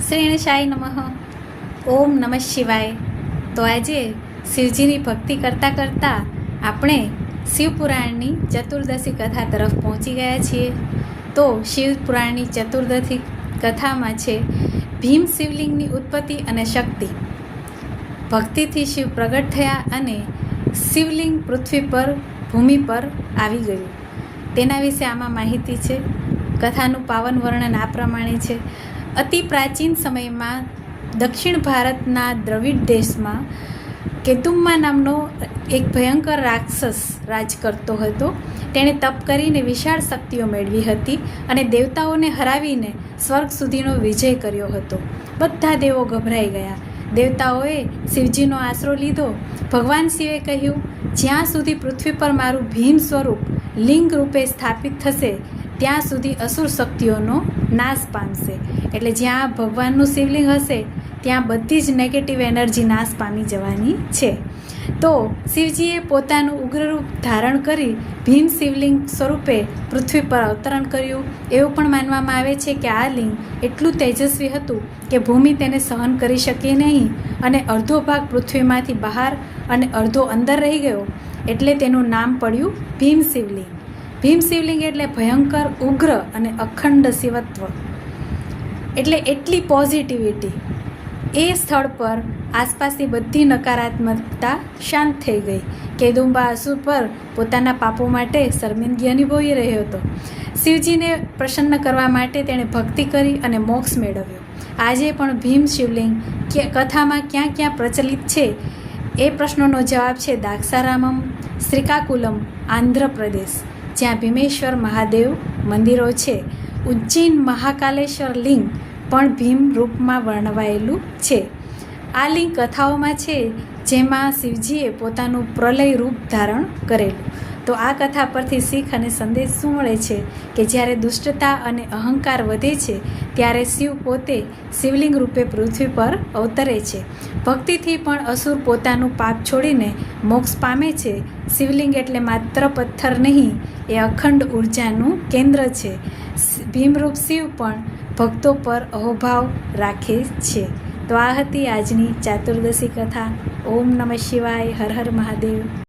શ્રી ગણેશાય નમઃ. ઓમ નમઃ શિવાય. તો આજે શિવજીની ભક્તિ કરતાં કરતાં આપણે શિવપુરાણની ચતુર્દશી કથા તરફ પહોંચી ગયા છીએ. તો શિવપુરાણની ચતુર્દશી કથામાં છે ભીમ શિવલિંગની ઉત્પત્તિ અને શક્તિ. ભક્તિથી શિવ પ્રગટ થયા અને શિવલિંગ પૃથ્વી પર ભૂમિ પર આવી ગયું. તેના વિશે આમાં માહિતી છે. કથાનું પાવન વર્ણન આ પ્રમાણે છે. અતિ પ્રાચીન સમયમાં દક્ષિણ ભારતના દ્રવિડ દેશમાં કેતુમ્મા નામનો એક ભયંકર રાક્ષસ રાજ કરતો હતો. તેણે તપ કરીને વિશાળ શક્તિઓ મેળવી હતી અને દેવતાઓને હરાવીને સ્વર્ગ સુધીનો વિજય કર્યો હતો. બધા દેવો ગભરાઈ ગયા. દેવતાઓએ શિવજીનો આશરો લીધો. ભગવાન શિવે કહ્યું, જ્યાં સુધી પૃથ્વી પર મારું ભીમ સ્વરૂપ લિંગ રૂપે સ્થાપિત થશે ત્યાં સુધી અસુર શક્તિઓનો નાશ પામશે. એટલે જ્યાં ભગવાનનું શિવલિંગ હશે ત્યાં બધી જ નેગેટિવ એનર્જી નાશ પામી જવાની છે. તો શિવજીએ પોતાનું ઉગ્રરૂપ ધારણ કરી ભીમ શિવલિંગ સ્વરૂપે પૃથ્વી પર અવતરણ કર્યું. એવું પણ માનવામાં આવે છે કે આ લિંગ એટલું તેજસ્વી હતું કે ભૂમિ તેને સહન કરી શકી નહીં અને અડધો ભાગ પૃથ્વીમાંથી બહાર અને અડધો અંદર રહી ગયો. એટલે તેનું નામ પડ્યું ભીમ શિવલિંગ. ભીમ શિવલિંગ એટલે ભયંકર, ઉગ્ર અને અખંડ શિવત્વ, એટલે એટલી પોઝિટિવિટી. એ સ્થળ પર આસપાસની બધી નકારાત્મકતા શાંત થઈ ગઈ. કેદુંબા અસુર પર પોતાના પાપો માટે શર્મિંદગી અનુભવી રહ્યો હતો. શિવજીને પ્રસન્ન કરવા માટે તેણે ભક્તિ કરી અને મોક્ષ મેળવ્યો. આજે પણ ભીમ શિવલિંગ કથામાં ક્યાં ક્યાં પ્રચલિત છે એ પ્રશ્નોનો જવાબ છે દ્રાક્ષારામમ, શ્રીકાકુલમ, આંધ્રપ્રદેશ, જ્યાં ભીમેશ્વર મહાદેવ મંદિરો છે. ઉજ્જૈન મહાકાલેશ્વર લિંગ પણ ભીમ રૂપમાં વર્ણવાયેલું છે. આ લિંગ કથાઓમાં છે જેમાં શિવજીએ પોતાનું પ્રલય રૂપ ધારણ કરેલું. તો આ કથા પરથી શીખ અને સંદેશ શું મળે છે કે જ્યારે દુષ્ટતા અને અહંકાર વધે છે ત્યારે શિવ પોતે શિવલિંગ રૂપે પૃથ્વી પર અવતરે છે. ભક્તિથી પણ અસુર પોતાનું પાપ છોડીને મોક્ષ પામે છે. શિવલિંગ એટલે માત્ર પથ્થર નહીં, એ અખંડ ઉર્જાનું કેન્દ્ર છે. ભીમરૂપ શિવ પણ ભક્તો પર અહોભાવ રાખે છે. તો આ હતી આજની ચતુર્દશી કથા. ઓમ નમઃ શિવાય. હર હર મહાદેવ.